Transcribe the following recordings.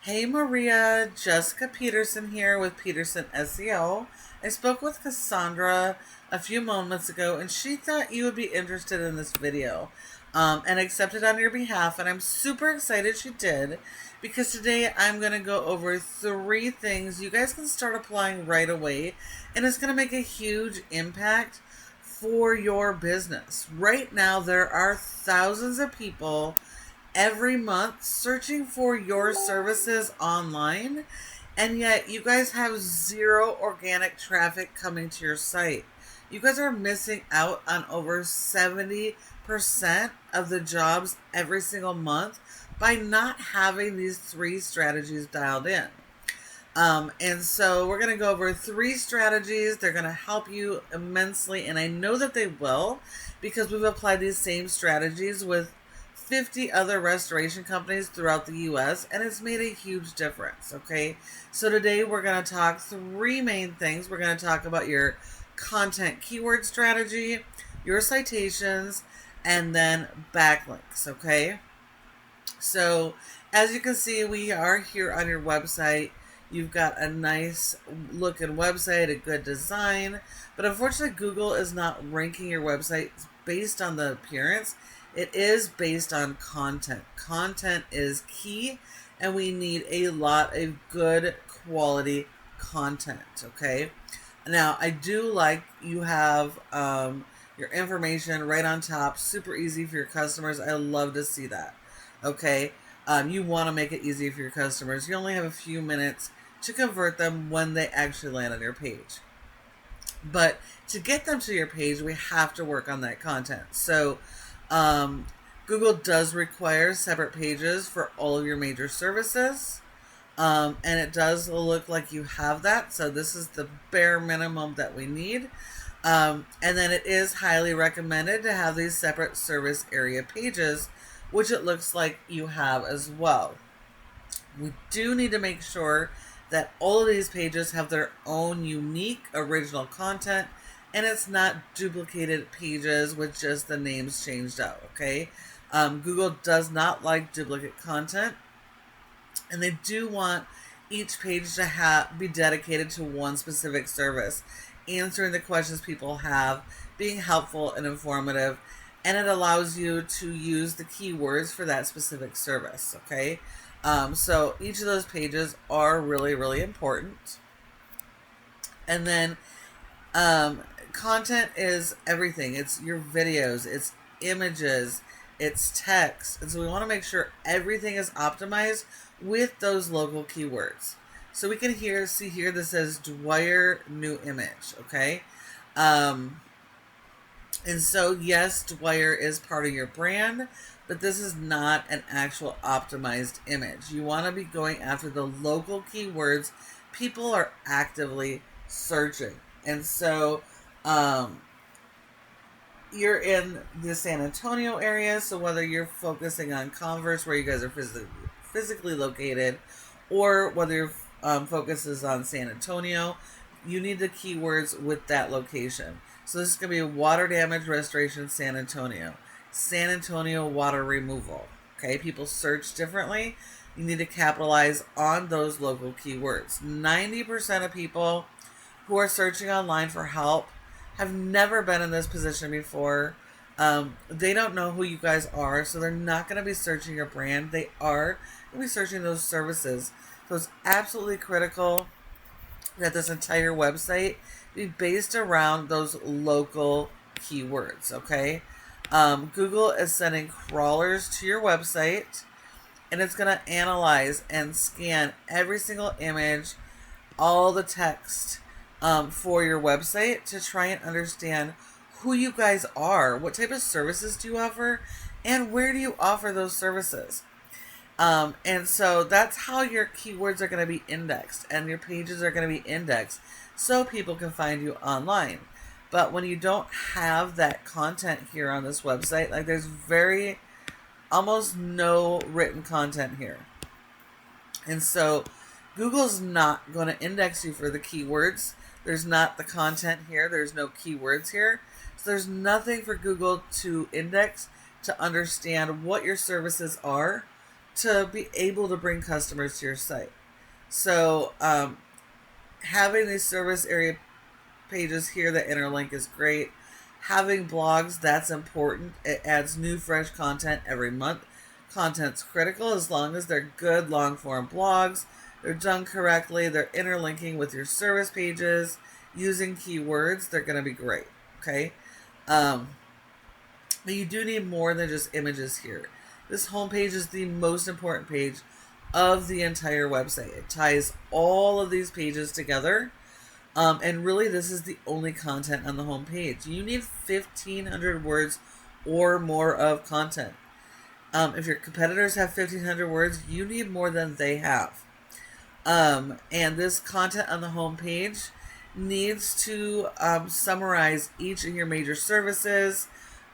Hey Maria, Jessica Peterson here with Peterson SEO. I spoke with Cassandra a few moments ago and she thought you would be interested in this video and accepted on your behalf, and I'm super excited she did because today I'm going to go over 3 things you guys can start applying right away, and it's going to make a huge impact for your business. Right now there are thousands of people every month searching for your services online, and yet you guys have 0 organic traffic coming to your site. You guys are missing out on over 70% of the jobs every single month by not having these 3 strategies dialed in. And so we're going to go over 3 strategies. They're going to help you immensely, and I know that they will because we've applied these same strategies with 50 other restoration companies throughout the US, and it's made a huge difference. Okay, so today we're going to talk 3 main things. We're going to talk about your content keyword strategy, your citations, and then backlinks. Okay, so as you can see, we are here on your website. You've got a nice looking website, a good design, but unfortunately Google is not ranking your website based on the appearance. It is based on content. Content is key, and we need a lot of good quality content. Okay, now I do like you have your information right on top, super easy for your customers. I love to see that. Okay, you want to make it easy for your customers. You only have a few minutes to convert them when they actually land on your page. But to get them to your page, we have to work on that content. So Google does require separate pages for all of your major services. And it does look like you have that. So this is the bare minimum that we need. And then it is highly recommended to have these separate service area pages, which it looks like you have as well. We do need to make sure that all of these pages have their own unique original content, and it's not duplicated pages with just the names changed out. Okay, Google does not like duplicate content, and they do want each page to be dedicated to one specific service, answering the questions people have, being helpful and informative, and it allows you to use the keywords for that specific service. Okay, so each of those pages are really, really important. And then content is everything. It's your videos, it's images, it's text. And so we want to make sure everything is optimized with those local keywords. So we can see here that says Dwyer new image. Okay. And so yes, Dwyer is part of your brand, but this is not an actual optimized image. You want to be going after the local keywords people are actively searching. And so you're in the San Antonio area, so whether you're focusing on Converse, where you guys are physically located, or whether your focus is on San Antonio, you need the keywords with that location. So this is going to be water damage restoration San Antonio. San Antonio water removal. Okay, people search differently. You need to capitalize on those local keywords. 90% of people who are searching online for help have never been in this position before. They don't know who you guys are, so they're not going to be searching your brand. They are going to be searching those services. So it's absolutely critical that this entire website be based around those local keywords. Okay, Google is sending crawlers to your website, and it's going to analyze and scan every single image, all the text for your website to try and understand who you guys are, what type of services do you offer, and where do you offer those services. And so that's how your keywords are going to be indexed, and your pages are going to be indexed so people can find you online. But when you don't have that content here on this website, like there's almost no written content here. And so Google's not going to index you for the keywords. There's not the content here. There's no keywords here. So there's nothing for Google to index to understand what your services are, to be able to bring customers to your site. So having these service area pages here that interlink is great. Having blogs, that's important. It adds new fresh content every month. Content's critical as long as they're good long form blogs. They're done correctly. They're interlinking with your service pages using keywords. They're going to be great. Okay. But you do need more than just images here. This homepage is the most important page of the entire website. It ties all of these pages together. And really, this is the only content on the home page. You need 1,500 words or more of content. If your competitors have 1,500 words, you need more than they have. And this content on the home page needs to summarize each of your major services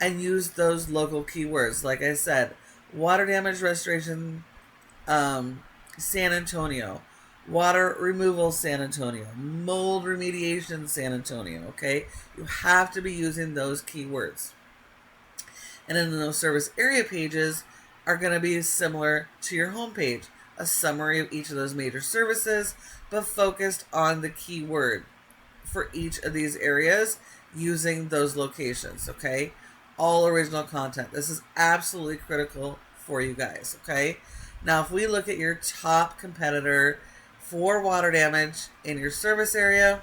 and use those local keywords. Like I said, water damage restoration, San Antonio. Water removal, San Antonio. Mold remediation, San Antonio. Okay? You have to be using those keywords. And then those service area pages are going to be similar to your homepage. A summary of each of those major services, but focused on the keyword for each of these areas using those locations. Okay? All original content. This is absolutely critical for you guys. Okay? Now, if we look at your top competitor for water damage in your service area,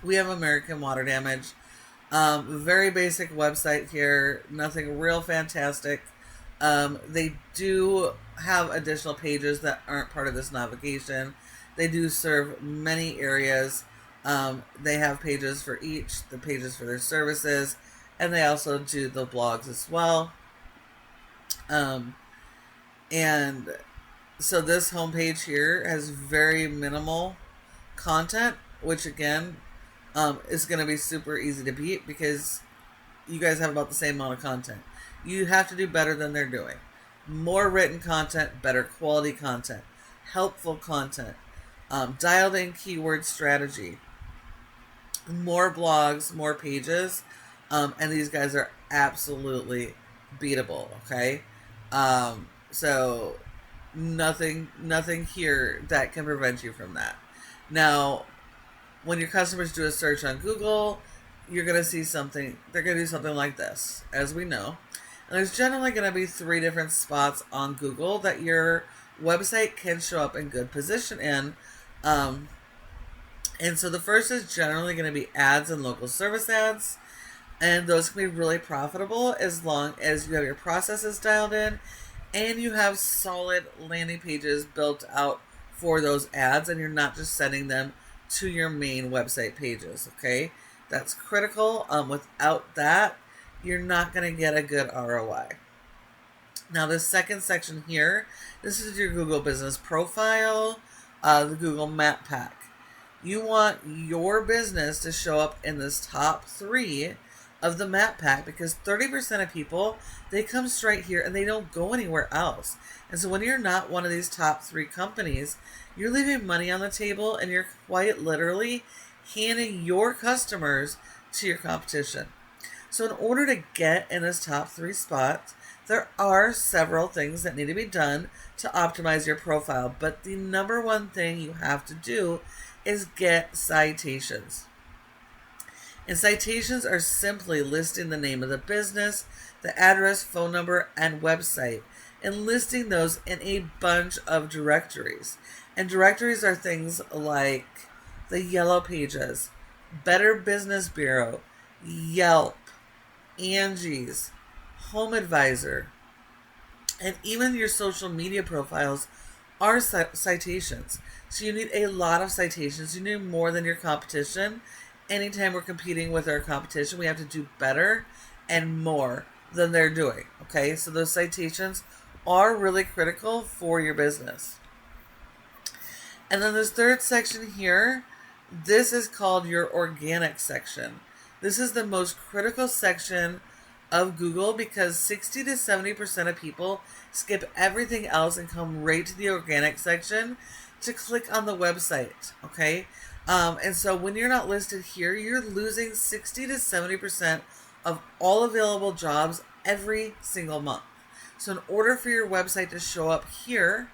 we have American Water Damage. Very basic website here, nothing real fantastic. They do have additional pages that aren't part of this navigation. They do serve many areas. They have pages for each, the pages for their services, and they also do the blogs as well. And so this homepage here has very minimal content, which again is going to be super easy to beat because you guys have about the same amount of content. You have to do better than they're doing. More written content, better quality content, helpful content, dialed in keyword strategy, more blogs, more pages, and these guys are absolutely beatable. Okay, so nothing here that can prevent you from that. Now, when your customers do a search on Google, you're going to see something, they're going to do something like this, as we know. And there's generally going to be 3 different spots on Google that your website can show up in good position in. And so the first is generally going to be ads and local service ads. And those can be really profitable as long as you have your processes dialed in and you have solid landing pages built out for those ads, and you're not just sending them to your main website pages. Okay, that's critical. Without that, you're not going to get a good ROI. Now, this second section here, this is your Google Business Profile, the Google Map Pack. You want your business to show up in this top 3 of the map pack because 30% of people, they come straight here and they don't go anywhere else. And so when you're not one of these top 3 companies, you're leaving money on the table and you're quite literally handing your customers to your competition. So in order to get in this top 3 spots, there are several things that need to be done to optimize your profile. But the number one thing you have to do is get citations. And citations are simply listing the name of the business, the address, phone number, and website, and listing those in a bunch of directories. And directories are things like the Yellow Pages, Better Business Bureau, Yelp, Angie's, Home Advisor, and even your social media profiles are citations. So you need a lot of citations. You need more than your competition. Anytime we're competing with our competition, we have to do better and more than they're doing. Okay, so those citations are really critical for your business. And then this third section here, this is called your organic section. This is the most critical section of Google because 60 to 70% of people skip everything else and come right to the organic section to click on the website. Okay. And so when you're not listed here, you're losing 60 to 70% of all available jobs every single month. So in order for your website to show up here,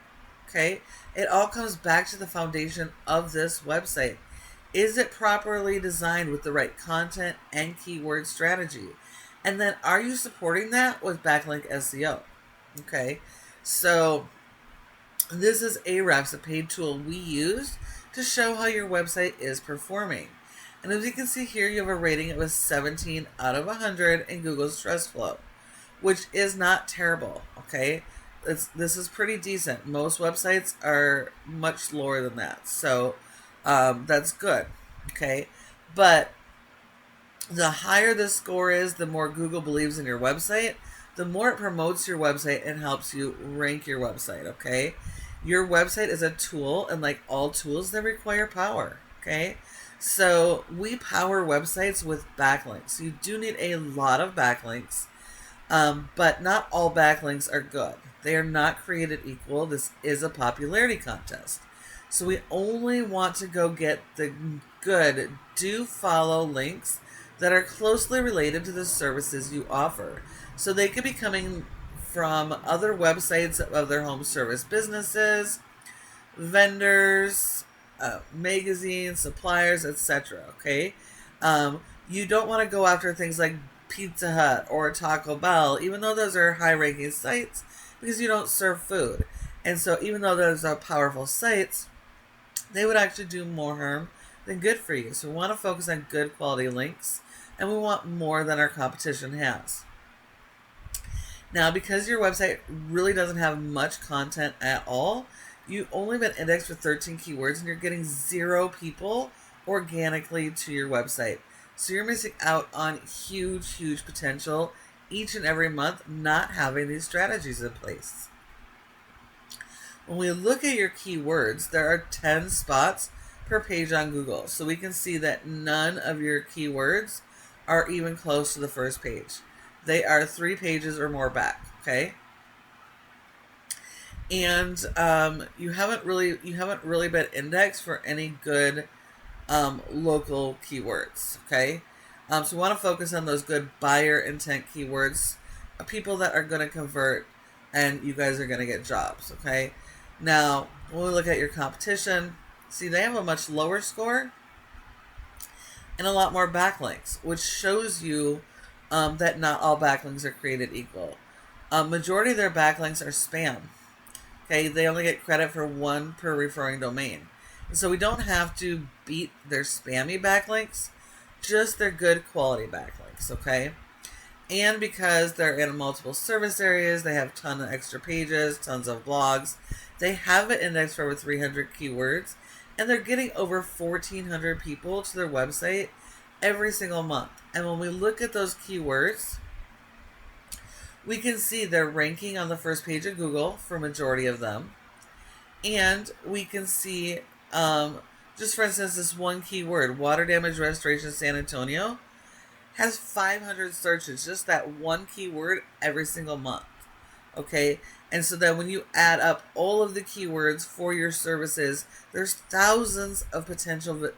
okay, it all comes back to the foundation of this website. Is it properly designed with the right content and keyword strategy? And then are you supporting that with backlink SEO? Okay, so this is Ahrefs, a paid tool we use to show how your website is performing. And as you can see here, you have a rating of a 17 out of 100 in Google's Trust Flow, which is not terrible, okay? This is pretty decent. Most websites are much lower than that, so that's good, okay? But the higher the score is, the more Google believes in your website, the more it promotes your website and helps you rank your website, okay? Your website is a tool, and like all tools, they require power, okay? So we power websites with backlinks. You do need a lot of backlinks, but not all backlinks are good. They are not created equal. This is a popularity contest. So we only want to go get the good do follow links that are closely related to the services you offer. So they could be coming from other websites of other home service businesses, vendors, magazines, suppliers, etc. Okay, you don't want to go after things like Pizza Hut or Taco Bell, even though those are high-ranking sites, because you don't serve food. And so even though those are powerful sites, they would actually do more harm than good for you. So we want to focus on good quality links, and we want more than our competition has. Now, because your website really doesn't have much content at all, you've only been indexed for 13 keywords, and you're getting 0 people organically to your website. So you're missing out on huge, huge potential each and every month not having these strategies in place. When we look at your keywords, there are 10 spots per page on Google. So we can see that none of your keywords are even close to the first page. They are 3 pages or more back, okay? And you haven't really been indexed for any good local keywords, okay? So we want to focus on those good buyer intent keywords, people that are going to convert, and you guys are going to get jobs, okay? Now, when we look at your competition, see they have a much lower score and a lot more backlinks, which shows you that not all backlinks are created equal. Majority of their backlinks are spam. Okay, they only get credit for 1 per referring domain. And so we don't have to beat their spammy backlinks, just their good quality backlinks, okay? And because they're in multiple service areas, they have tons of extra pages, tons of blogs. They have it indexed for over 300 keywords, and they're getting over 1,400 people to their website every single month. And when we look at those keywords, we can see they're ranking on the first page of Google for a majority of them. And we can see, just for instance, this one keyword, water damage restoration San Antonio, has 500 searches, just that one keyword every single month. Okay, and so then when you add up all of the keywords for your services, there's thousands of potential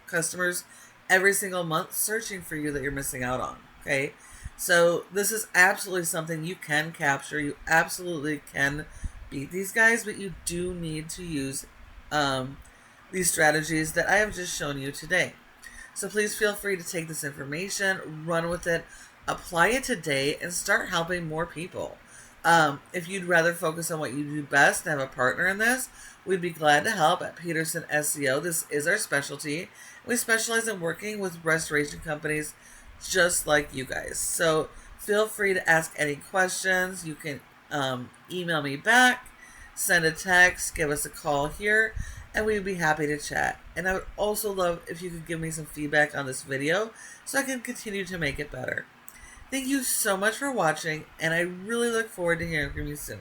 customers every single month searching for you that you're missing out on. Okay, so this is absolutely something you can capture. You absolutely can beat these guys, but you do need to use these strategies that I have just shown you today. So please feel free to take this information, run with it, apply it today, and start helping more people. If you'd rather focus on what you do best and have a partner in this, we'd be glad to help at Peterson SEO. This is our specialty. We specialize in working with restoration companies just like you guys. So feel free to ask any questions. You can email me back, send a text, give us a call here, and we'd be happy to chat. And I would also love if you could give me some feedback on this video so I can continue to make it better. Thank you so much for watching, and I really look forward to hearing from you soon.